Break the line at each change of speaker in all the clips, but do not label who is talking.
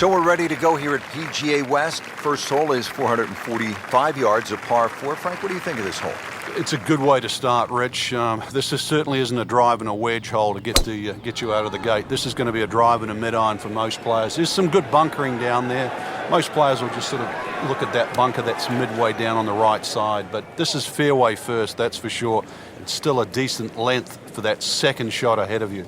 So we're ready to go here at PGA West. First hole is 445 yards, a par 4. Frank, what do you think of this hole?
It's a good way to start, Rich. Certainly isn't a drive and a wedge hole to get you out of the gate. This is going to be a drive and a mid-iron for most players. There's some good bunkering down there. Most players will just sort of look at that bunker that's midway down on the right side. But this is fairway first, that's for sure. It's still a decent length for that second shot ahead of you.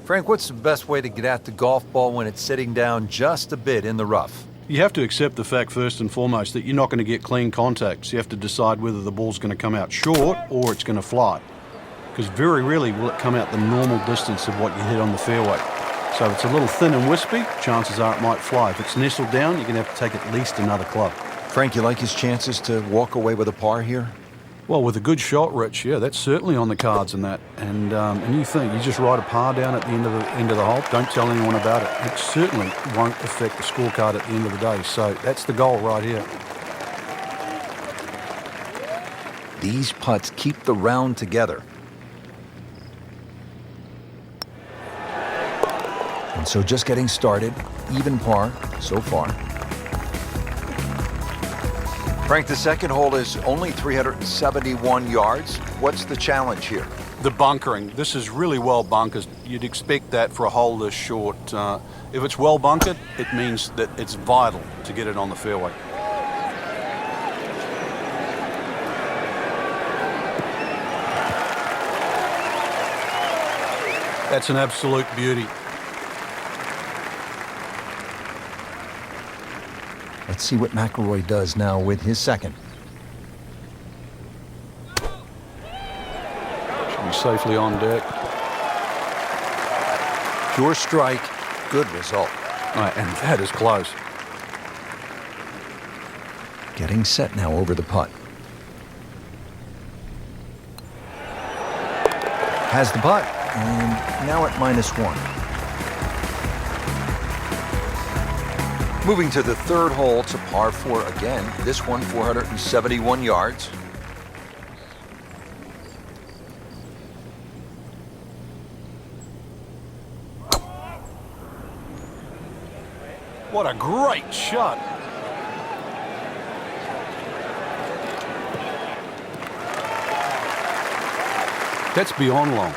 Frank, what's the best way to get at the golf ball when it's sitting down just a bit in the rough?
You have to accept the fact, first and foremost, that you're not going to get clean contact. So you have to decide whether the ball's going to come out short or it's going to fly. Because very rarely will it come out the normal distance of what you hit on the fairway. So if it's a little thin and wispy, chances are it might fly. If it's nestled down, you're going to have to take at least another club.
Frank, you like his chances to walk away with a par here?
Well, with a good shot, Rich, yeah, that's certainly on the cards in that. And you think you just write a par down at the end of the hole. Don't tell anyone about it. It certainly won't affect the scorecard at the end of the day. So that's the goal right here.
These putts keep the round together. And so just getting started, even par so far. Frank, the second hole is only 371 yards. What's the challenge here?
The bunkering. This is really well bunkered. You'd expect that for a hole this short. If it's well bunkered, it means that it's vital to get it on the fairway. That's an absolute beauty.
Let's see what McIlroy does now with his second.
Should be safely on deck.
Pure strike, good result.
Right, and that is close.
Getting set now over the putt. Has the putt, and now at -1. Moving to the third hole, it's a par 4 again. This one, 471 yards.
What a great shot. That's beyond long.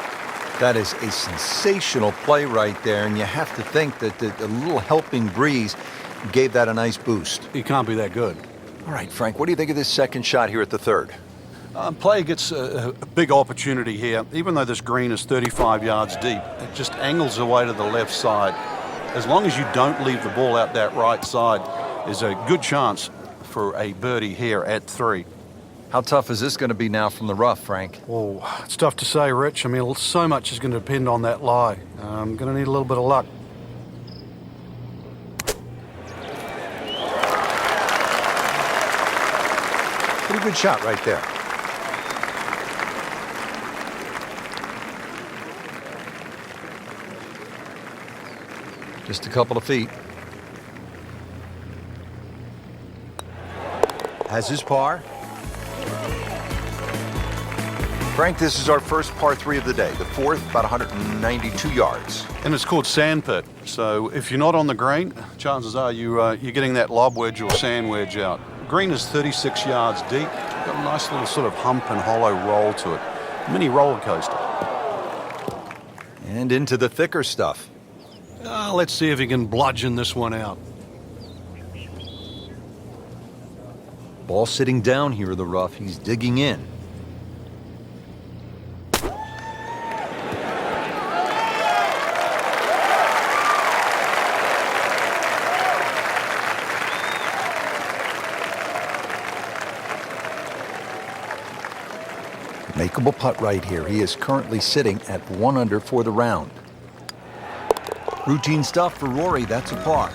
That is a sensational play right there, and you have to think that the little helping breeze gave that a nice boost.
He can't be that good.
All right, Frank, what do you think of this second shot here at the third?
Player gets a big opportunity here. Even though this green is 35 yards deep, it just angles away to the left side. As long as you don't leave the ball out that right side, there's a good chance for a birdie here at 3.
How tough is this going to be now from the rough, Frank?
Oh, it's tough to say, Rich. I mean, so much is going to depend on that lie. I'm going to need a little bit of luck.
Pretty good shot right there. Just a couple of feet. Has his par. Frank, this is our first par 3 of the day. The fourth, about 192 yards.
And it's called sandpit. So if you're not on the green, chances are you're getting that lob wedge or sand wedge out. Green is 36 yards deep. Got a nice little sort of hump and hollow roll to it. Mini roller coaster.
And into the thicker stuff.
Let's see if he can bludgeon this one out.
Ball sitting down here in the rough. He's digging in. Makeable putt right here. He is currently sitting at 1 under for the round. Routine stuff for Rory. That's a par.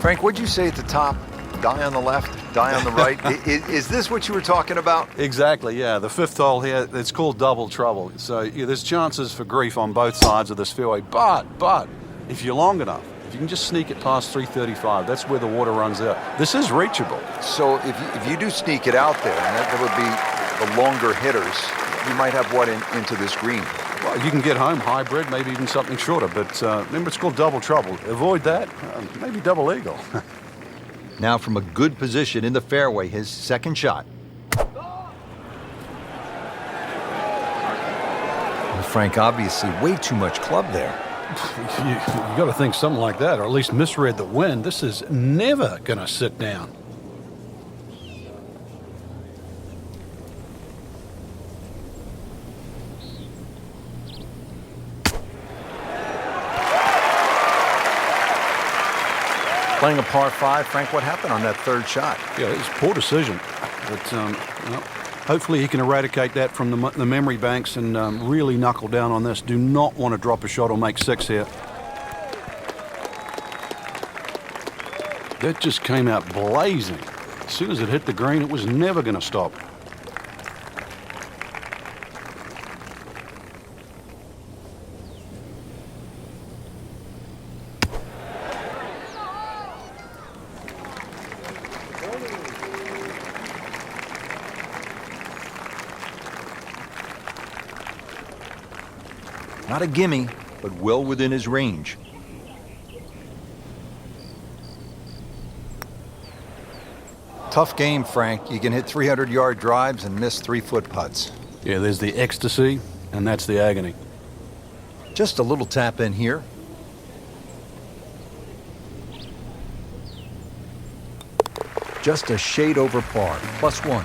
Frank, what'd you say at the top? Die on the left, die on the right. Is this what you were talking about?
Exactly, yeah. The fifth hole here, it's called double trouble. So yeah, there's chances for grief on both sides of this fairway. But if you're long enough, if you can just sneak it past 335, that's where the water runs out. This is reachable.
So if you do sneak it out there, and that would be the longer hitters, you might have what into this green?
Well, You can get home hybrid, maybe even something shorter, but remember it's called double trouble. Avoid that, maybe double eagle.
Now from a good position in the fairway, his second shot. Well, Frank, obviously way too much club there.
You got to think something like that, or at least misread the wind. This is never going to sit down.
Playing a par 5, Frank, what happened on that third shot?
Yeah, it's a poor decision. But well, hopefully he can eradicate that from the memory banks and really knuckle down on this. Do not want to drop a shot or make 6 here. That just came out blazing. As soon as it hit the green, it was never going to stop.
Not a gimme, but well within his range. Tough game, Frank. You can hit 300-yard drives and miss 3-foot putts.
Yeah, there's the ecstasy, and that's the agony.
Just a little tap in here. Just a shade over par, +1.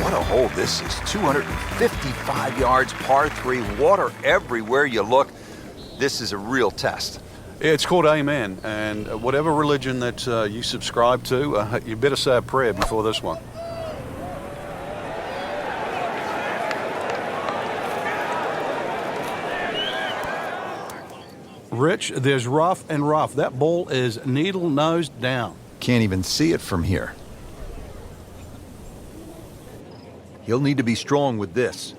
What a hole this is. 255 yards, par 3, water everywhere you look. This is a real test.
It's called Amen, and whatever religion that you subscribe to, you better say a prayer before this one. Rich, there's rough and rough. That ball is needle-nosed down.
Can't even see it from here. He'll need to be strong with this.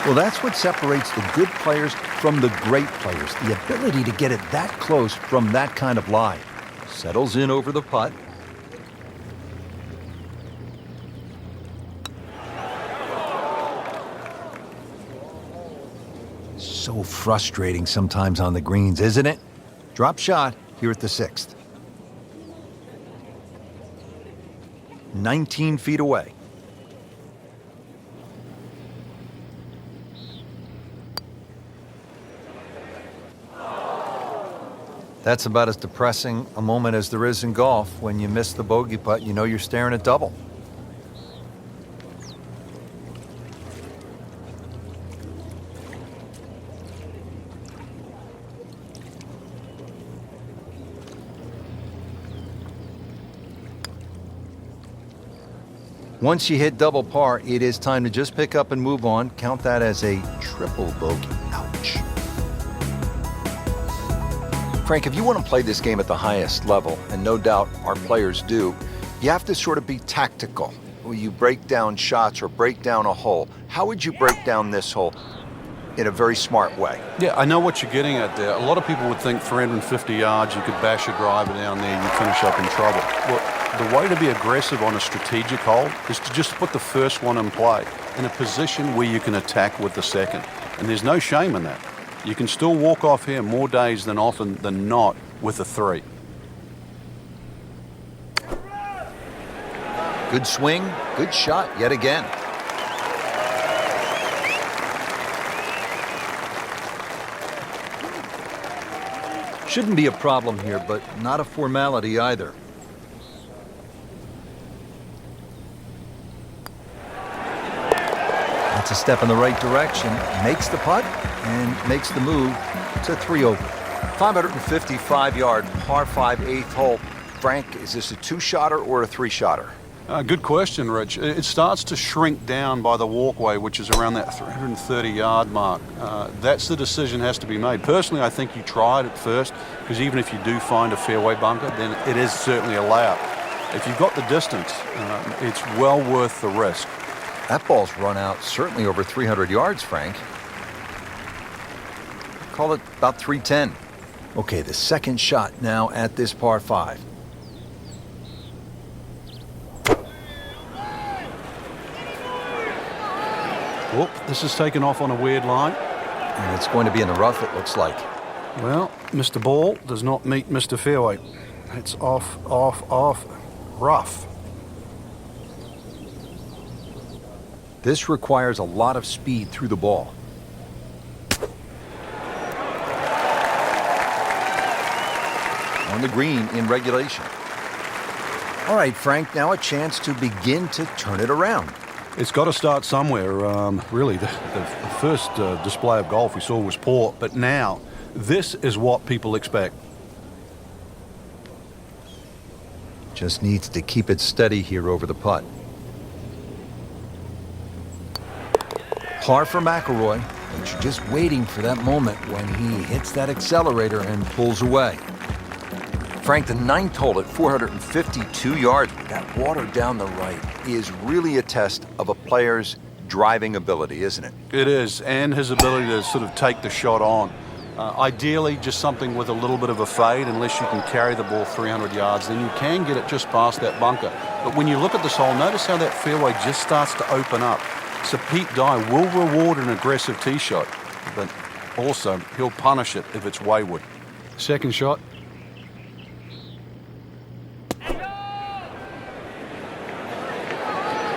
Well, that's what separates the good players from the great players, the ability to get it that close from that kind of lie. Settles in over the putt. So frustrating sometimes on the greens, isn't it? Drop shot here at the 6th. 19 feet away. That's about as depressing a moment as there is in golf. When you miss the bogey putt, you know you're staring at double. Once you hit double par, it is time to just pick up and move on. Count that as a triple bogey. Ouch. Frank, if you want to play this game at the highest level, and no doubt our players do, you have to sort of be tactical. Will you break down shots or break down a hole? How would you break down this hole in a very smart way?
Yeah, I know what you're getting at there. A lot of people would think 350 yards, you could bash a driver down there and you finish up in trouble. Well, the way to be aggressive on a strategic hole is to just put the first one in play in a position where you can attack with the second. And there's no shame in that. You can still walk off here more days than often than not with a 3.
Good swing, good shot yet again. Shouldn't be a problem here, but not a formality either. That's a step in the right direction. Makes the putt and makes the move to 3 over. 555-yard par 5 8th hole. Frank, is this a 2-shotter or a 3-shotter?
Good question, Rich. It starts to shrink down by the walkway, which is around that 330-yard mark. That's the decision has to be made. Personally, I think you try it at first, because even if you do find a fairway bunker, then it is certainly a layup. If you've got the distance, it's well worth the risk.
That ball's run out certainly over 300 yards, Frank. Call it about 310. Okay, the second shot now at this par 5.
Whoop, this is taken off on a weird line.
And it's going to be in the rough, it looks like.
Well, Mr. Ball does not meet Mr. Fairway. It's off, rough.
This requires a lot of speed through the ball. On the green in regulation. All right, Frank, now a chance to begin to turn it around.
It's got to start somewhere. Really, the first display of golf we saw was poor, but now this is what people expect.
Just needs to keep it steady here over the putt. Par for McIlroy, but you're just waiting for that moment when he hits that accelerator and pulls away. Frank, the 9th hole at 452 yards, that water down the right is really a test of a player's driving ability, isn't it?
It is, and his ability to sort of take the shot on. Ideally, just something with a little bit of a fade, unless you can carry the ball 300 yards, then you can get it just past that bunker. But when you look at this hole, notice how that fairway just starts to open up. So Pete Dye will reward an aggressive tee shot, but also he'll punish it if it's wayward. Second shot.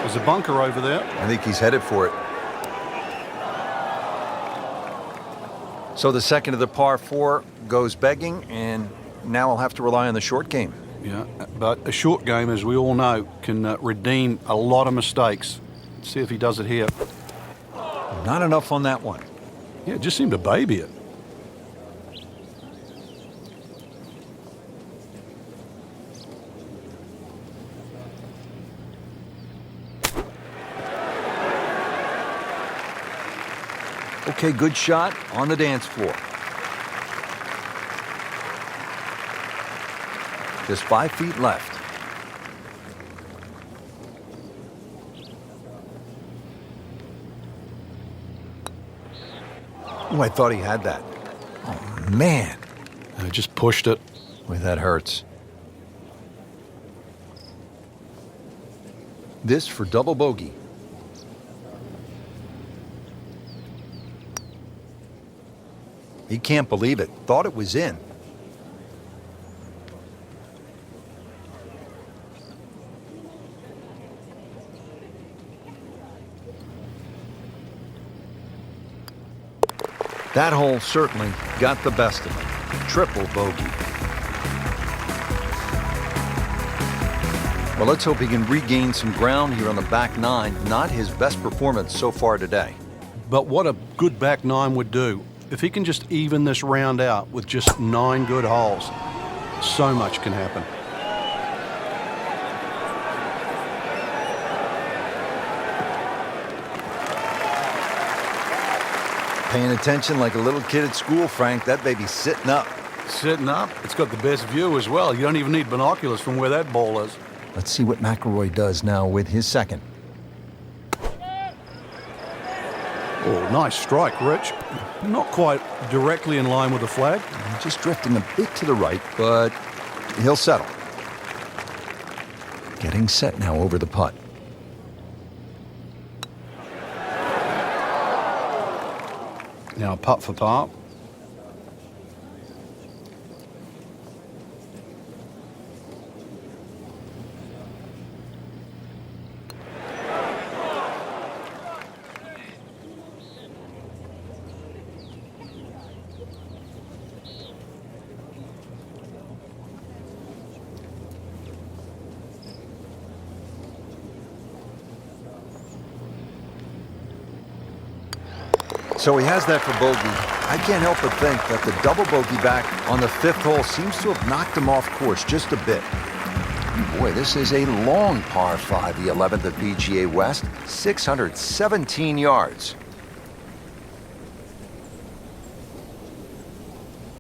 There's a bunker over there.
I think he's headed for it. So the second of the par 4 goes begging, and now I'll have to rely on the short game.
Yeah, but a short game, as we all know, can redeem a lot of mistakes. Let's see if he does it here.
Not enough on that one.
Yeah, just seemed to baby it.
Okay, good shot on the dance floor. Just 5 feet left. Oh, I thought he had that. Oh, man.
I just pushed it.
Boy, that hurts. This for double bogey. He can't believe it. Thought it was in. That hole certainly got the best of him. Triple bogey. Well, let's hope he can regain some ground here on the back 9. Not his best performance so far today.
But what a good back 9 would do. If he can just even this round out with just 9 good holes, so much can happen.
Paying attention like a little kid at school, Frank. That baby's sitting up.
Sitting up. It's got the best view as well. You don't even need binoculars from where that ball is.
Let's see what McIlroy does now with his second.
Oh, nice strike, Rich. Not quite directly in line with the flag.
Just drifting a bit to the right, but he'll settle. Getting set now over the putt.
Now putt for par.
So he has that for bogey. I can't help but think that the double bogey back on the 5th hole seems to have knocked him off course just a bit. Boy, this is a long par 5, the 11th at PGA West, 617 yards.